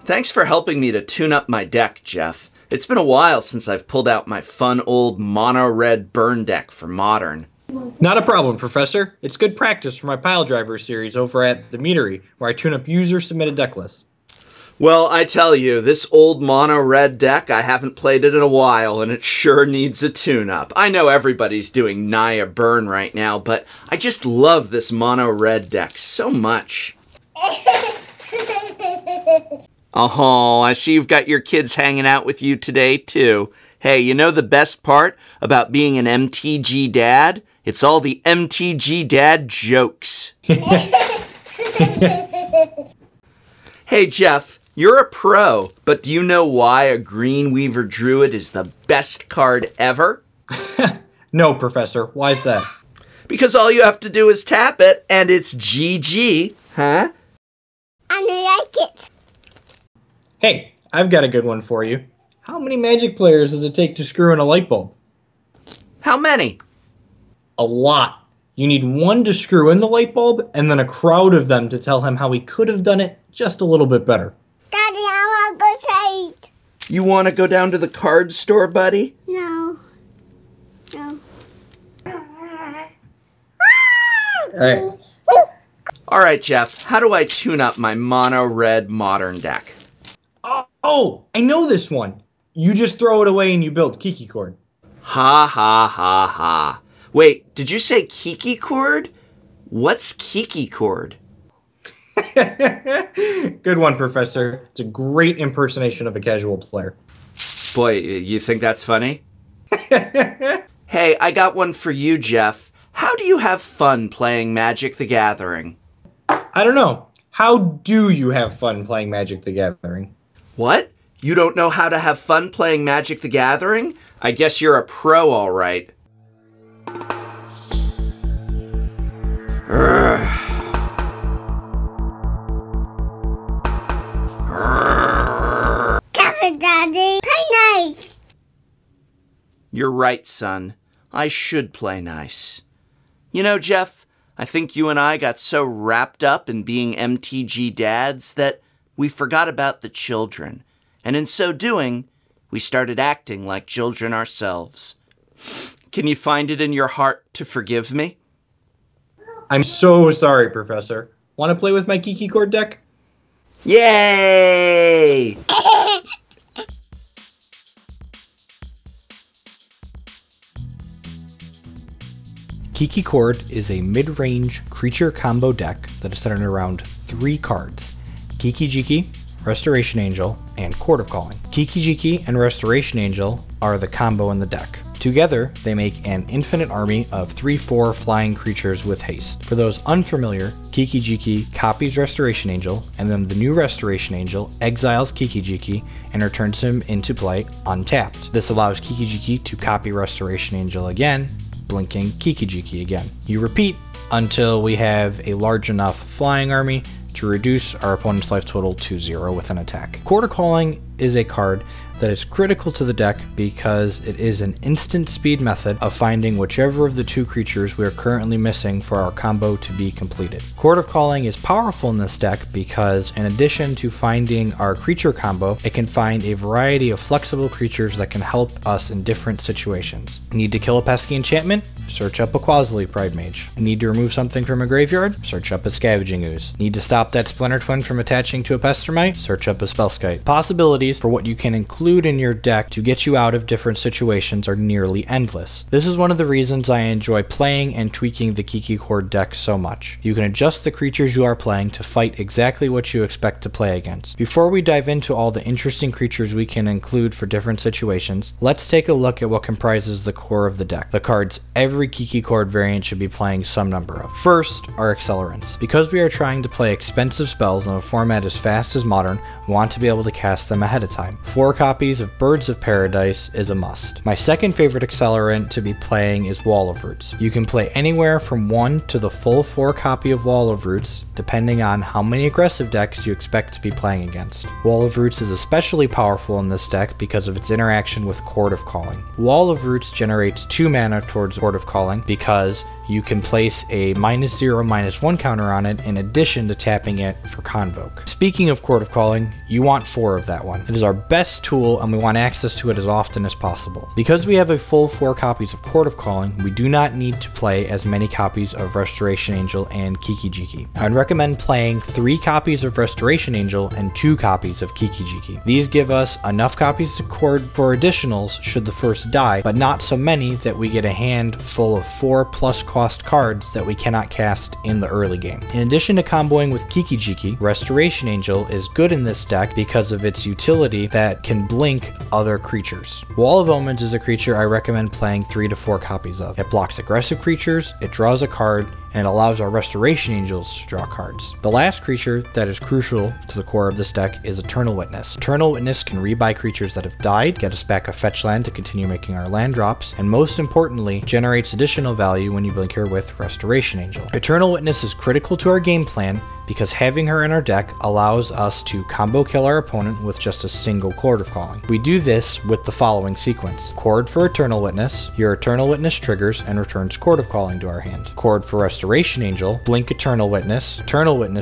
Thanks for helping me to tune up my deck, Jeff. It's been a while since I've pulled out my fun old mono red burn deck for Modern. Not a problem, Professor. It's good practice for my pile driver series over at The Meadery, where I tune up user-submitted deck lists. Well, I tell you, this old mono red deck, I haven't played it in a while, and it sure needs a tune-up. I know everybody's doing Naya Burn right now, but I just love this mono red deck so much. Oh, I see you've got your kids hanging out with you today, too. Hey, you know the best part about being an MTG dad? It's all the MTG dad jokes. Hey, Jeff, you're a pro, but do you know why a Green Weaver Druid is the best card ever? No, Professor. Why is that? Because all you have to do is tap it, and it's GG. Huh? I like it. Hey, I've got a good one for you. How many Magic players does it take to screw in a light bulb? How many? A lot. You need one to screw in the light bulb, and then a crowd of them to tell him how he could have done it just a little bit better. Daddy, I want to go trade. You want to go down to the card store, buddy? No. No. Alright. All right, Jeff, how do I tune up my mono red Modern deck? Oh, I know this one. You just throw it away and you build Kiki Cord. Ha ha ha ha. Wait, did you say Kiki Cord? What's Kiki Cord? Good one, Professor. It's a great impersonation of a casual player. Boy, you think that's funny? Hey, I got one for you, Jeff. How do you have fun playing Magic the Gathering? I don't know. How do you have fun playing Magic the Gathering? What? You don't know how to have fun playing Magic the Gathering? I guess you're a pro, all right. Daddy, play nice. You're right, son. I should play nice. You know, Jeff, I think you and I got so wrapped up in being MTG dads that we forgot about the children. And in so doing, we started acting like children ourselves. Can you find it in your heart to forgive me? I'm so sorry, Professor. Want to play with my Kiki Cord deck? Yay! Kiki Cord is a mid-range creature combo deck that is centered around 3 cards: Kiki-Jiki, Restoration Angel, and Court of Calling. Kiki-Jiki and Restoration Angel are the combo in the deck. Together, they make an infinite army of 3/4 flying creatures with haste. For those unfamiliar, Kiki-Jiki copies Restoration Angel, and then the new Restoration Angel exiles Kiki-Jiki and returns him into play untapped. This allows Kiki-Jiki to copy Restoration Angel again, blinking Kiki-Jiki again. You repeat until we have a large enough flying army to reduce our opponent's life total to 0 with an attack. Court of Calling is a card that is critical to the deck because it is an instant speed method of finding whichever of the 2 creatures we are currently missing for our combo to be completed. Court of Calling is powerful in this deck because in addition to finding our creature combo, it can find a variety of flexible creatures that can help us in different situations. Need to kill a pesky enchantment? Search up a Quasley Pridemage. Need to remove something from a graveyard? Search up a Scavenging Ooze. Need to stop that Splinter Twin from attaching to a Pestermite? Search up a Spellskite. Possibilities for what you can include in your deck to get you out of different situations are nearly endless. This is one of the reasons I enjoy playing and tweaking the Kiki Cord deck so much. You can adjust the creatures you are playing to fight exactly what you expect to play against. Before we dive into all the interesting creatures we can include for different situations, let's take a look at what comprises the core of the deck. The cards every Kiki Cord variant should be playing some number of. First are accelerants. Because we are trying to play expensive spells in a format as fast as Modern, we want to be able to cast them ahead of time. 4 copies of Birds of Paradise is a must. My second favorite accelerant to be playing is Wall of Roots. You can play anywhere from 1 to the full 4 copy of Wall of Roots, depending on how many aggressive decks you expect to be playing against. Wall of Roots is especially powerful in this deck because of its interaction with Court of Calling. Wall of Roots generates 2 mana towards Court of Calling because you can place a -0/-1 counter on it in addition to tapping it for Convoke. Speaking of Chord of Calling, you want 4 of that one. It is our best tool and we want access to it as often as possible. Because we have a full 4 copies of Chord of Calling, we do not need to play as many copies of Restoration Angel and Kiki-Jiki. I'd recommend playing 3 copies of Restoration Angel and 2 copies of Kiki-Jiki. These give us enough copies to chord for additionals should the first die, but not so many that we get a hand full of 4+ cost cards that we cannot cast in the early game. In addition to comboing with Kiki-Jiki, Restoration Angel is good in this deck because of its utility that can blink other creatures. Wall of Omens is a creature I recommend playing 3 to 4 copies of. It blocks aggressive creatures, it draws a card, and it allows our Restoration Angels to draw cards. The last creature that is crucial to the core of this deck is Eternal Witness. Eternal Witness can rebuy creatures that have died, get us back a fetch land to continue making our land drops, and most importantly, generates additional value when you blink her with Restoration Angel. Eternal Witness is critical to our game plan because having her in our deck allows us to combo kill our opponent with just a single Chord of Calling. We do this with the following sequence. Chord for Eternal Witness, your Eternal Witness triggers and returns Chord of Calling to our hand. Chord for Restoration Angel, blink Eternal Witness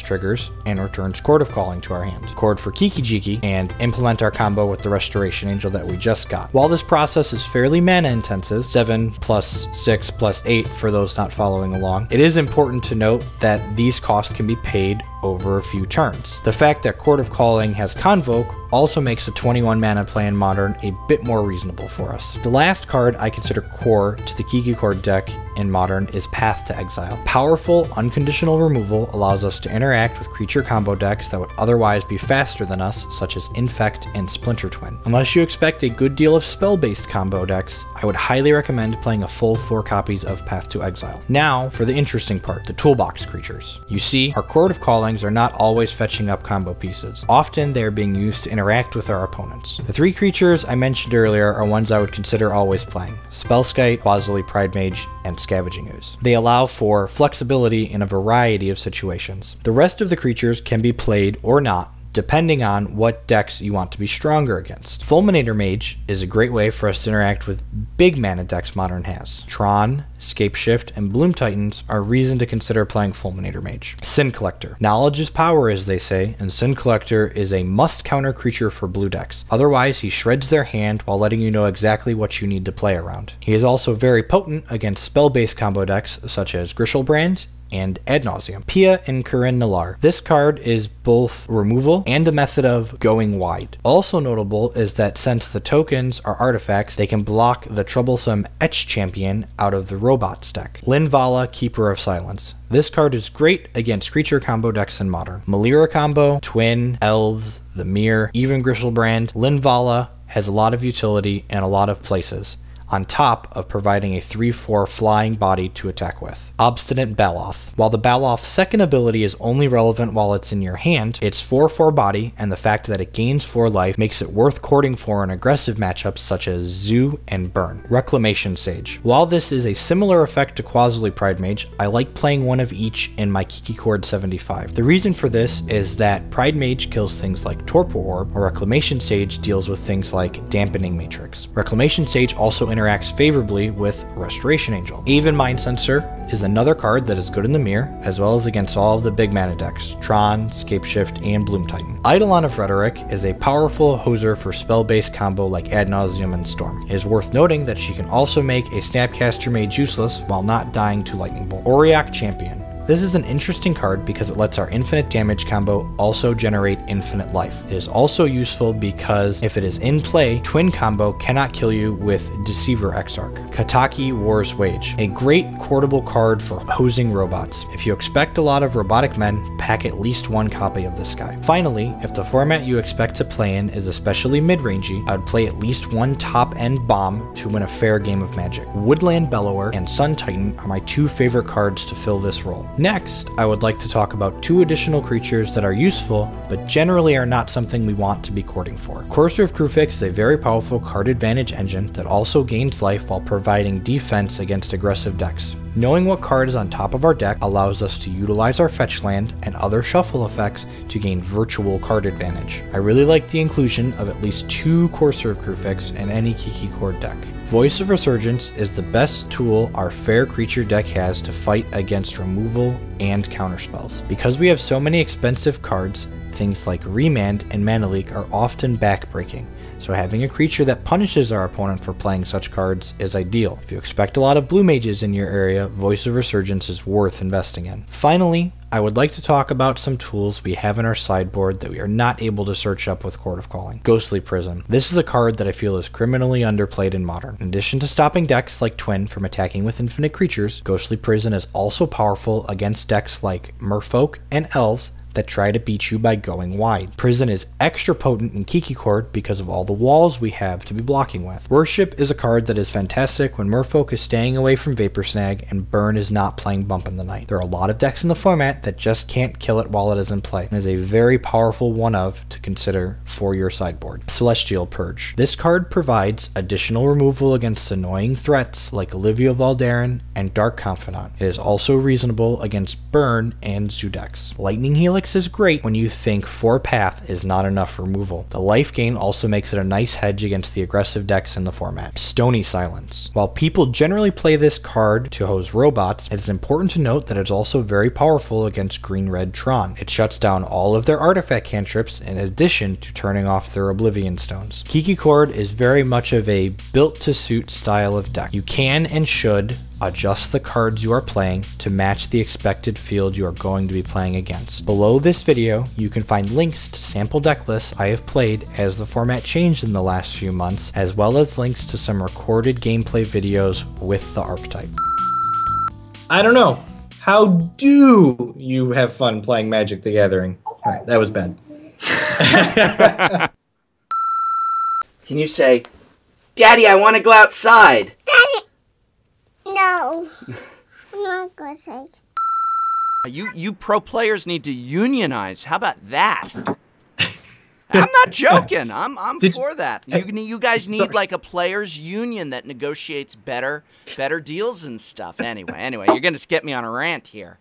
triggers, and returns Chord of Calling to our hand. Chord for Kiki-Jiki, and implement our combo with the Restoration Angel that we just got. While this process is fairly mana intensive, 7 plus 6 plus 8 for those not following along, it is important to note that these costs can be paid over a few turns. The fact that Chord of Calling has Convoke also makes a 21 mana play in Modern a bit more reasonable for us. The last card I consider core to the Kiki Chord deck in Modern is Path to Exile. Powerful, unconditional removal allows us to interact with creature combo decks that would otherwise be faster than us, such as Infect and Splinter Twin. Unless you expect a good deal of spell-based combo decks, I would highly recommend playing a full 4 copies of Path to Exile. Now, for the interesting part, the toolbox creatures. You see, our Chord of Callings are not always fetching up combo pieces. Often, they are being used to interact with our opponents. The 3 creatures I mentioned earlier are ones I would consider always playing: Spellskite, Quasili Pridemage, and Scavenging Ooze. They allow for flexibility in a variety of situations. The rest of the creatures can be played or not, depending on what decks you want to be stronger against. Fulminator Mage is a great way for us to interact with big mana decks Modern has. Tron, Scapeshift, and Bloom Titans are reason to consider playing Fulminator Mage. Sin Collector. Knowledge is power, as they say, and Sin Collector is a must-counter creature for blue decks. Otherwise, he shreds their hand while letting you know exactly what you need to play around. He is also very potent against spell-based combo decks such as Griselbrand and Ad Nauseam. Pia and Corinne Nalaar. This card is both removal and a method of going wide. Also notable is that since the tokens are artifacts, they can block the troublesome Etch Champion out of the Robots deck. Linvala, Keeper of Silence. This card is great against creature combo decks in Modern. Melira combo, Twin, Elves, the Mirror, even Griselbrand. Linvala has a lot of utility in a lot of places, on top of providing a 3/4 flying body to attack with. Obstinate Baloth. While the Baloth's second ability is only relevant while it's in your hand, its 4/4 body and the fact that it gains 4 life makes it worth courting for in aggressive matchups such as Zoo and Burn. Reclamation Sage. While this is a similar effect to Quasili Pridemage, I like playing one of each in my Kiki Chord 75. The reason for this is that Pridemage kills things like Torpor Orb, or Reclamation Sage deals with things like Dampening Matrix. Reclamation Sage also interacts favorably with Restoration Angel. Aven Mindcensor is another card that is good in the mirror, as well as against all of the big mana decks, Tron, Scapeshift, and Bloom Titan. Eidolon of Rhetoric is a powerful hoser for spell-based combo like Ad Nauseam and Storm. It is worth noting that she can also make a Snapcaster Mage useless while not dying to Lightning Bolt. Auriok Champion. This is an interesting card because it lets our infinite damage combo also generate infinite life. It is also useful because if it is in play, Twin combo cannot kill you with Deceiver Exarch. Kataki War's Wage, a great quotable card for hosing robots. If you expect a lot of robotic men, pack at least 1 copy of this guy. Finally, if the format you expect to play in is especially mid-rangey, I would play at least 1 top-end bomb to win a fair game of Magic. Woodland Bellower and Sun Titan are my 2 favorite cards to fill this role. Next, I would like to talk about 2 additional creatures that are useful, but generally are not something we want to be courting for. Courser of Kruphix is a very powerful card advantage engine that also gains life while providing defense against aggressive decks. Knowing what card is on top of our deck allows us to utilize our fetch land and other shuffle effects to gain virtual card advantage. I really like the inclusion of at least 2 Corsair of Kruphix in any Kiki Cord deck. Voice of Resurgence is the best tool our fair creature deck has to fight against removal and counterspells. Because we have so many expensive cards, things like Remand and Mana Leak are often backbreaking, so having a creature that punishes our opponent for playing such cards is ideal. If you expect a lot of blue mages in your area, Voice of Resurgence is worth investing in. Finally, I would like to talk about some tools we have in our sideboard that we are not able to search up with Court of Calling. Ghostly Prison. This is a card that I feel is criminally underplayed in Modern. In addition to stopping decks like Twin from attacking with infinite creatures, Ghostly Prison is also powerful against decks like Merfolk and Elves that try to beat you by going wide. Prison is extra potent in Kiki Cord because of all the walls we have to be blocking with. Worship is a card that is fantastic when Merfolk is staying away from Vapor Snag and Burn is not playing Bump in the Night. There are a lot of decks in the format that just can't kill it while it is in play. It is a very powerful one of to consider for your sideboard. Celestial Purge. This card provides additional removal against annoying threats like Olivia Valdarin and Dark Confidant. It is also reasonable against Burn and Zoo decks. Lightning Helix is great when you think 4 path is not enough removal. The life gain also makes it a nice hedge against the aggressive decks in the format. Stony Silence. While people generally play this card to hose robots, it is important to note that it's also very powerful against green-red Tron. It shuts down all of their artifact cantrips in addition to turning off their Oblivion Stones. Kiki Cord is very much of a built-to-suit style of deck. You can and should adjust the cards you are playing to match the expected field you are going to be playing against. Below this video, you can find links to sample deck lists I have played as the format changed in the last few months, as well as links to some recorded gameplay videos with the archetype. I don't know. How do you have fun playing Magic the Gathering? Alright, that was bad. Can you say, Daddy, I want to go outside? Daddy. No. I'm not going to say it. You pro players need to unionize. How about that? I'm not joking. I'm for that. You guys need like a players union that negotiates better deals and stuff. Anyway, you're gonna get me on a rant here.